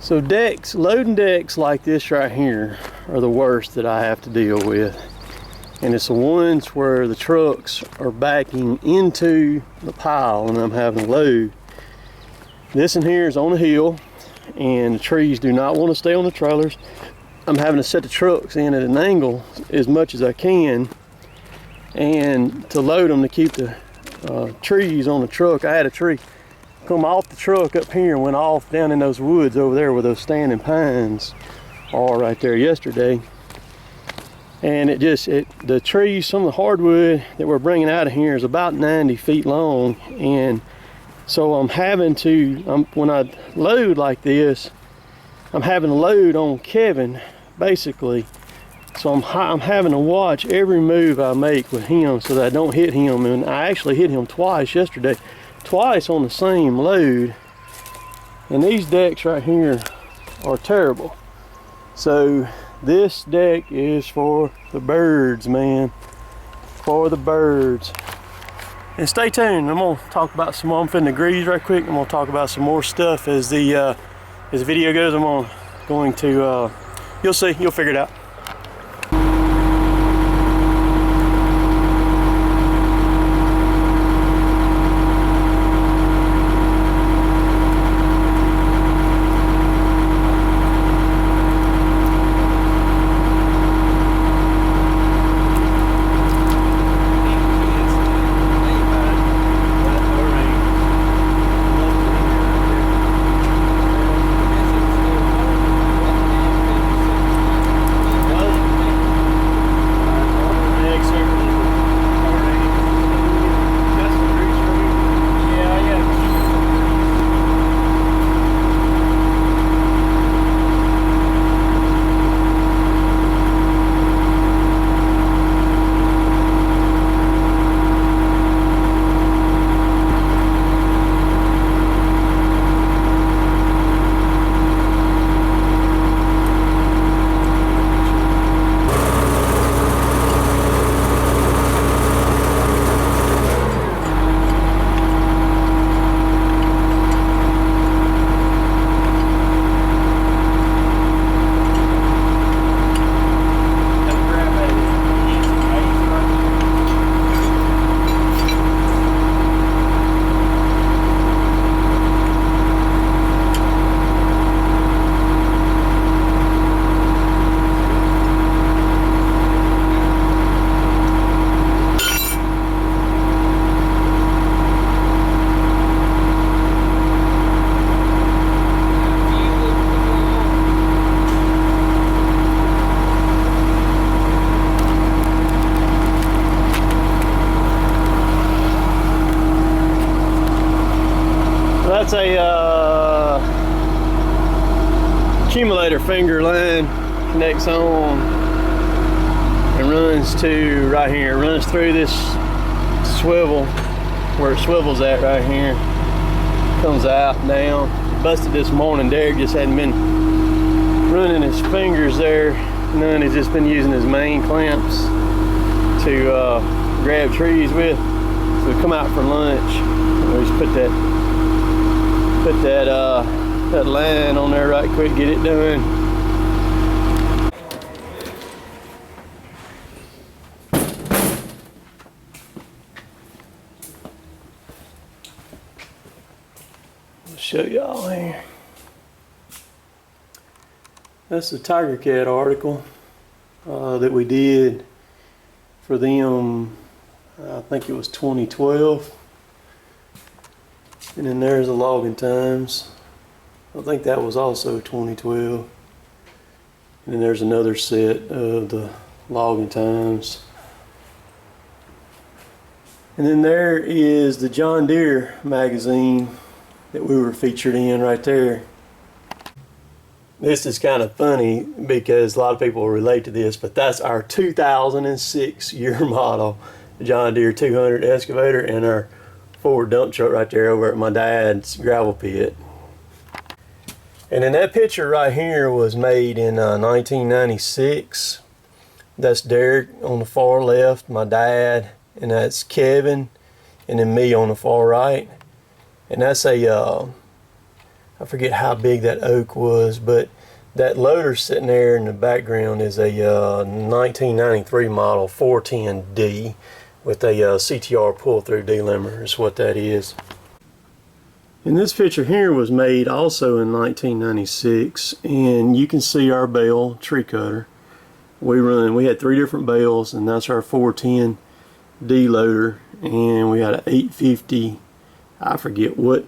So decks, loading decks like this right here are the worst that I have to deal with. And it's the ones where the trucks are backing into the pile and I'm having to load. This in here is on a hill and the trees do not want to stay on the trailers. I'm having to set the trucks in at an angle as much as I can and to load them to keep the trees on the truck. I had a tree come off the truck up here and went off down in those woods over there where those standing pines are right there yesterday. And the trees, some of the hardwood that we're bringing out of here is about 90 feet long. And so I'm having to, when I load like this, I'm having to load on Kevin basically. So I'm having to watch every move I make with him so that I don't hit him. And I actually hit him twice yesterday. Twice on the same load, and these decks right here are terrible. So this deck is for the birds, man, for the birds. And stay tuned, I'm gonna talk about some more. I'm finna grease right quick. I'm gonna talk about some more stuff as the video goes. I'm going to you'll see, you'll figure it out. That's a accumulator finger line, connects on and runs to right here. It runs through this swivel where it swivels at right here. Comes out and down. Busted this morning. Derek just hadn't been running his fingers there. None. He's just been using his main clamps to grab trees with. So we come out for lunch. We just put that line on there right quick, get it done. I'll show y'all here. That's the Tigercat article that we did for them. I think it was 2012. And then there's the logging times. I think that was also 2012. And then there's another set of the logging times. And then there is the John Deere magazine that we were featured in right there. This is kind of funny because a lot of people will relate to this, but that's our 2006 year model John Deere 200 excavator and our Ford dump truck right there over at my dad's gravel pit. And then that picture right here was made in 1996. That's Derek on the far left, my dad, and that's Kevin, and then me on the far right. And that's a I forget how big that oak was, but that loader sitting there in the background is a 1993 model 410D with a CTR pull-through delimber is what that is. And this picture here was made also in 1996, and you can see our bale tree cutter. We had 3 different bales, and that's our 410D loader, and we had an 850, I forget what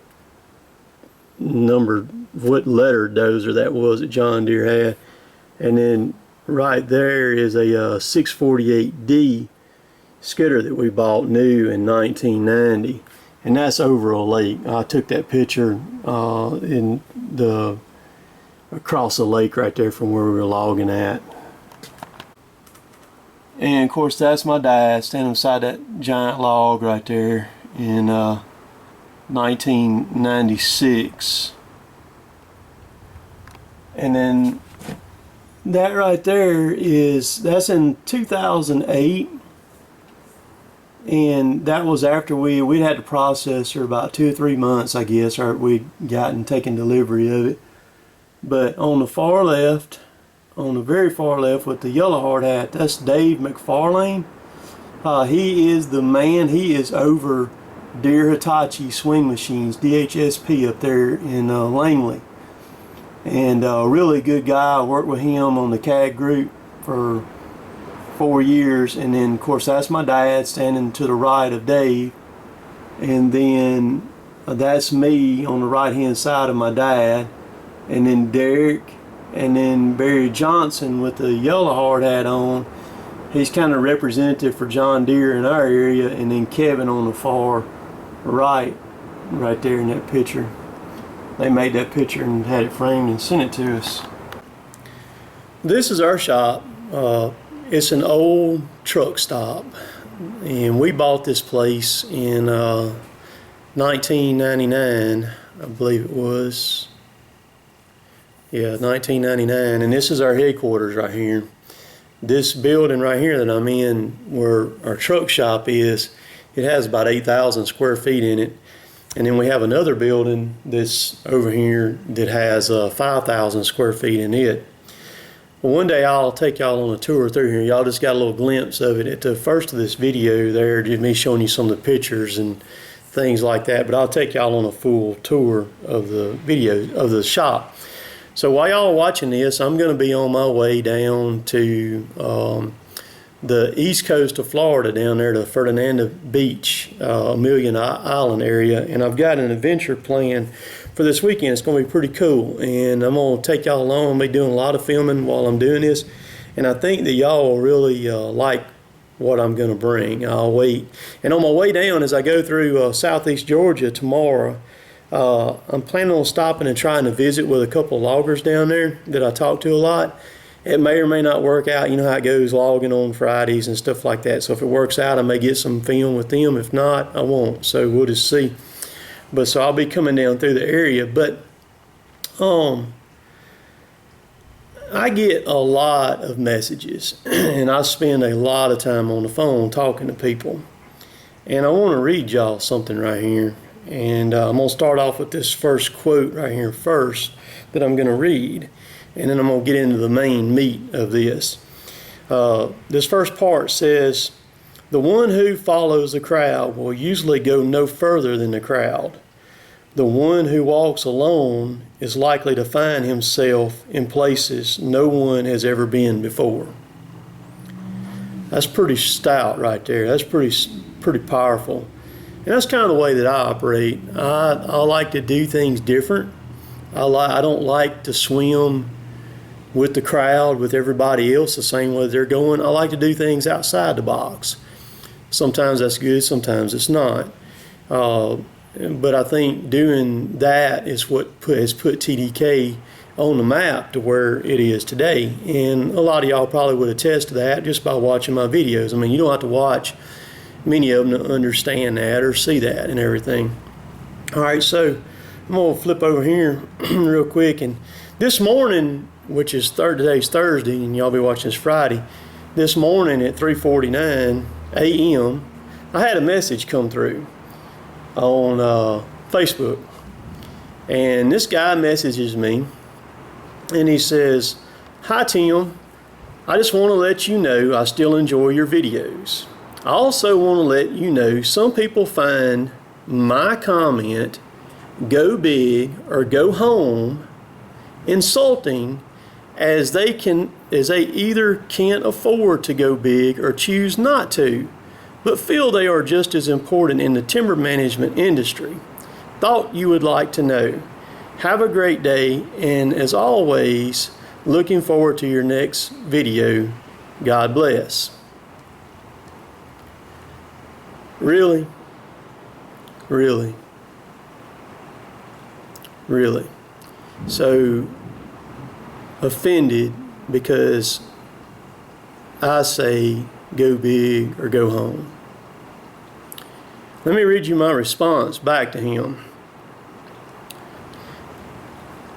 number, what letter dozer that was that John Deere had. And then right there is a 648D skidder that we bought new in 1990, and that's over a lake. I took that picture across the lake right there from where we were logging at. And of course that's my dad standing beside that giant log right there in 1996. And then that right there that's in 2008, and that was after we'd had the processor about 2 or 3 months, I guess, or we'd gotten taken delivery of it. But on the far left, on the very far left with the yellow hard hat, that's Dave McFarlane. He is the man. He is over Deere Hitachi swing machines, DHSP, up there in Langley, and a really good guy. I worked with him on the CAG group for 4 years, and then of course that's my dad standing to the right of Dave, and then that's me on the right hand side of my dad, and then Derek, and then Barry Johnson with the yellow hard hat on. He's kind of representative for John Deere in our area, and then Kevin on the far right there in that picture. They made that picture and had it framed and sent it to us. This is our shop. It's an old truck stop, and we bought this place in 1999, I believe it was. Yeah, 1999, and this is our headquarters right here. This building right here that I'm in, where our truck shop is, it has about 8,000 square feet in it. And then we have another building that's over here that has 5,000 square feet in it. Well, one day I'll take y'all on a tour through here. Y'all just got a little glimpse of it at the first of this video there, just me showing you some of the pictures and things like that. But I'll take y'all on a full tour of the video of the shop. So while y'all are watching this, I'm going to be on my way down to the east coast of Florida, down there to Ferdinand Beach, Million Island area, and I've got an adventure planned for this weekend. It's going to be pretty cool, and I'm going to take y'all along. I'll be doing a lot of filming while I'm doing this, and I think that y'all will really like what I'm going to bring. I'll wait. And on my way down, as I go through southeast Georgia tomorrow, I'm planning on stopping and trying to visit with a couple of loggers down there that I talk to a lot. It may or may not work out. You know how it goes, logging on Fridays and stuff like that. So if it works out, I may get some film with them. If not, I won't. So we'll just see. But so I'll be coming down through the area. But I get a lot of messages, and I spend a lot of time on the phone talking to people. And I want to read y'all something right here. And I'm going to start off with this first quote right here first that I'm going to read. And then I'm going to get into the main meat of this. This first part says, "The one who follows the crowd will usually go no further than the crowd. The one who walks alone is likely to find himself in places no one has ever been before." That's pretty stout right there. That's pretty powerful. And that's kind of the way that I operate. I like to do things different. I don't like to swim with the crowd, with everybody else, the same way they're going. I like to do things outside the box. Sometimes that's good, sometimes it's not. But I think doing that is what has put TDK on the map to where it is today. And a lot of y'all probably would attest to that just by watching my videos. I mean, you don't have to watch many of them to understand that or see that and everything. All right, so I'm going to flip over here real quick. And this morning, which is today's Thursday, and y'all be watching this Friday, this morning at 3:49 a.m., I had a message come through on Facebook. And this guy messages me and he says, "Hi Tim, I just want to let you know I still enjoy your videos. I also want to let you know some people find my comment, 'Go big' or 'Go home' insulting, as they either can't afford to go big or choose not to, but feel they are just as important in the timber management industry. Thought you would like to know. Have a great day, and as always, looking forward to your next video. God bless." Really? Really? Really? So offended because I say go big or go home. Let me read you my response back to him.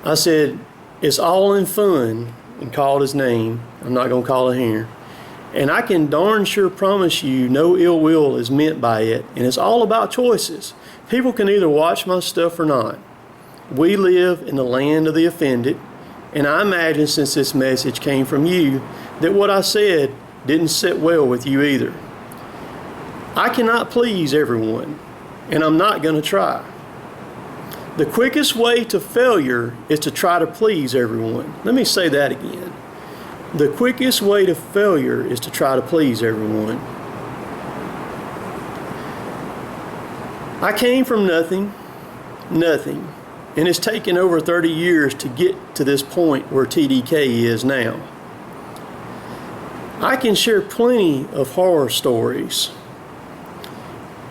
I said, "It's all in fun," and called his name. I'm not going to call it here. "And I can darn sure promise you no ill will is meant by it, and it's all about choices. People can either watch my stuff or not. We live in the land of the offended, and I imagine since this message came from you that what I said didn't sit well with you either. I cannot please everyone, and I'm not going to try. The quickest way to failure is to try to please everyone." Let me say that again. The quickest way to failure is to try to please everyone. I came from nothing, and it's taken over 30 years to get to this point where TDK is now. I can share plenty of horror stories.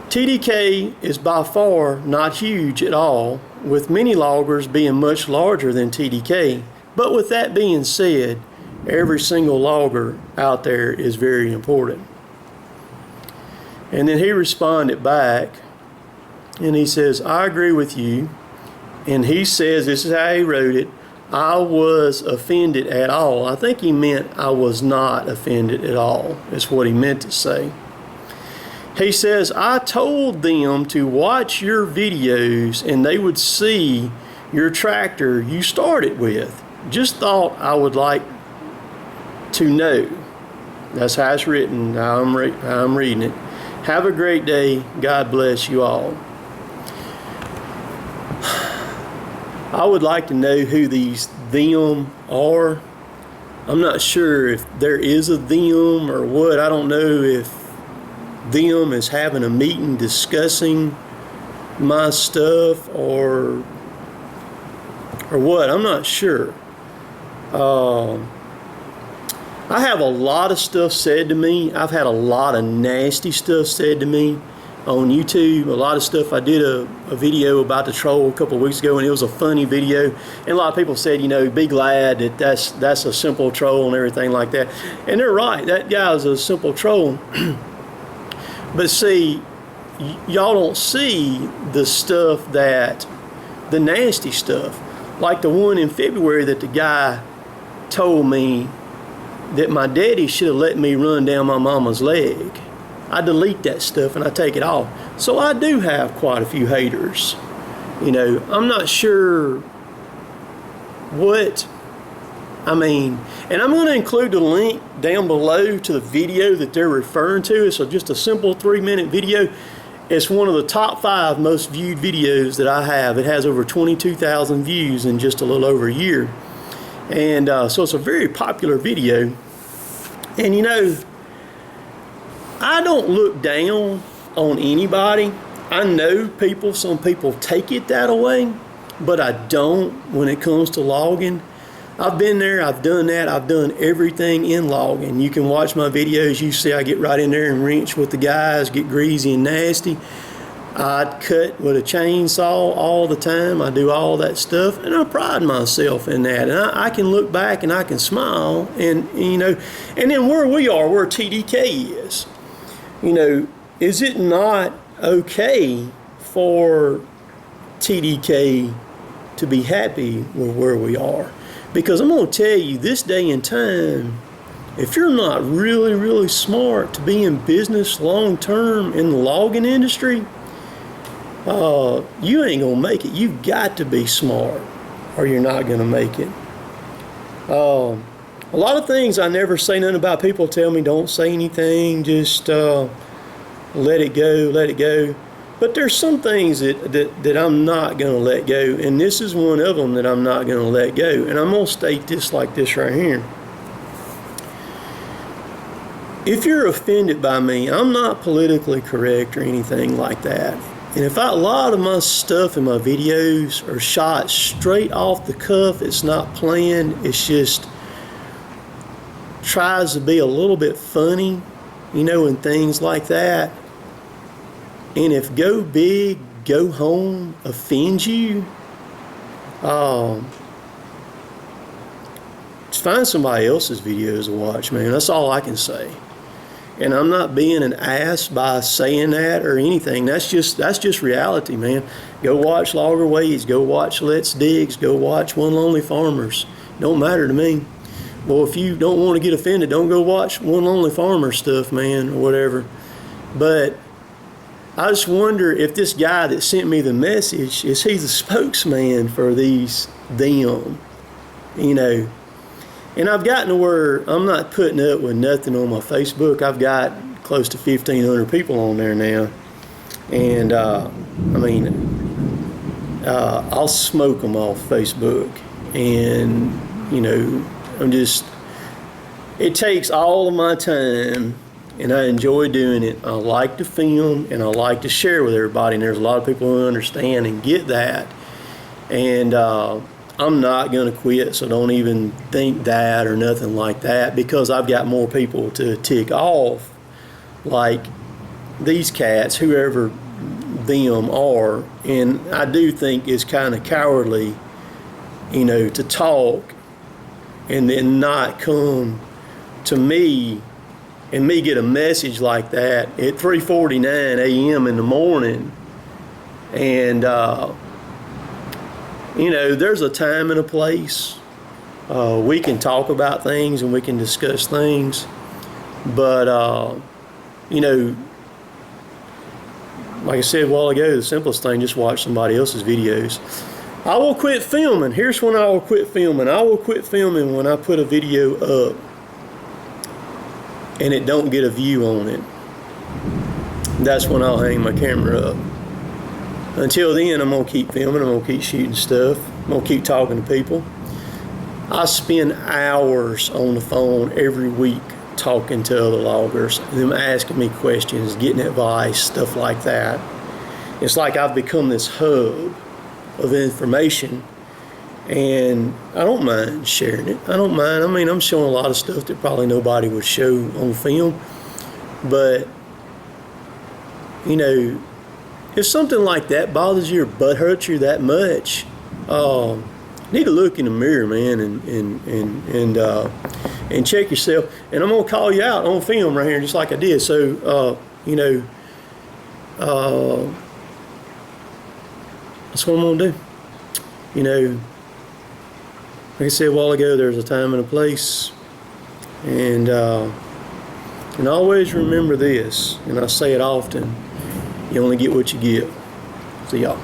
TDK is by far not huge at all, with many loggers being much larger than TDK, but with that being said, every single logger out there is very important. And then he responded back and he says, "I agree with you." And he says, this is how he wrote it, "I was offended at all." I think he meant I was not offended at all. That's what he meant to say. He says, "I told them to watch your videos and they would see your tractor you started with. Just thought I would like to know." That's how it's written, how I'm reading it. "Have a great day. God bless you all." I would like to know who these them are. I'm not sure if there is a them or what. I don't know if them is having a meeting discussing my stuff or what. I'm not sure. I have a lot of stuff said to me. I've had a lot of nasty stuff said to me on YouTube. A lot of stuff. I did a video about the troll a couple of weeks ago, and it was a funny video. And a lot of people said, you know, be glad that that's a simple troll and everything like that. And they're right. That guy is a simple troll. But see, y'all don't see the stuff the nasty stuff. Like the one in February that the guy told me that my daddy should have let me run down my mama's leg. I delete that stuff and I take it off. So I do have quite a few haters. You know, I'm not sure what, I mean, and I'm going to include the link down below to the video that they're referring to. It's just a simple 3-minute video. It's one of the top 5 most viewed videos that I have. It has over 22,000 views in just a little over a year. And so it's a very popular video. And you know, I don't look down on anybody. I know some people take it that way, but I don't when it comes to logging. I've been there, I've done that, I've done everything in logging. You can watch my videos, you see I get right in there and wrench with the guys, get greasy and nasty. I cut with a chainsaw all the time. I do all that stuff, and I pride myself in that. And I can look back and I can smile, and you know, and then where we are, where TDK is, you know, is it not okay for TDK to be happy with where we are? Because I'm going to tell you, this day and time, if you're not really, really smart to be in business long term in the logging industry, you ain't gonna make it. You've got to be smart or you're not gonna make it. A lot of things I never say nothing about. People tell me don't say anything, just let it go, let it go. But there's some things that I'm not gonna let go, and this is one of them that I'm not gonna let go. And I'm gonna state this like this right here. If you're offended by me, I'm not politically correct or anything like that. And if a lot of my stuff in my videos are shot straight off the cuff, it's not planned, it's just tries to be a little bit funny, you know, and things like that. And if go big, go home offends you, just find somebody else's videos to watch, man. That's all I can say. And I'm not being an ass by saying that or anything. That's just reality, man. Go watch Logger Ways. Go watch Let's Digs. Go watch One Lonely Farmers. Don't matter to me. Well, if you don't want to get offended, don't go watch One Lonely Farmer stuff, man, or whatever. But I just wonder if this guy that sent me the message, is he the spokesman for them, you know? And I've gotten to where I'm not putting up with nothing on my Facebook. I've got close to 1,500 people on there now. And, I'll smoke them off Facebook. And, you know, it takes all of my time, and I enjoy doing it. I like to film, and I like to share with everybody. And there's a lot of people who understand and get that. And, I'm not going to quit, so don't even think that or nothing like that, because I've got more people to tick off, like these cats, whoever them are. And I do think it's kind of cowardly, you know, to talk and then not come to me and me get a message like that at 3:49 a.m. in the morning. And, you know, there's a time and a place. We can talk about things and we can discuss things. But, you know, like I said a while ago, the simplest thing, just watch somebody else's videos. I will quit filming. Here's when I will quit filming. I will quit filming when I put a video up and it don't get a view on it. That's when I'll hang my camera up. Until then, I'm going to keep filming, I'm going to keep shooting stuff, I'm going to keep talking to people. I spend hours on the phone every week talking to other loggers, them asking me questions, getting advice, stuff like that. It's like I've become this hub of information, and I don't mind sharing it. I don't mind. I mean, I'm showing a lot of stuff that probably nobody would show on film, but, you know, if something like that bothers you or butt hurts you that much, you need to look in the mirror, man, and check yourself. And I'm gonna call you out on film right here, just like I did. So, you know, that's what I'm gonna do. You know, like I said a while ago, there's a time and a place, and always remember this, and I say it often. You only get what you give. See y'all.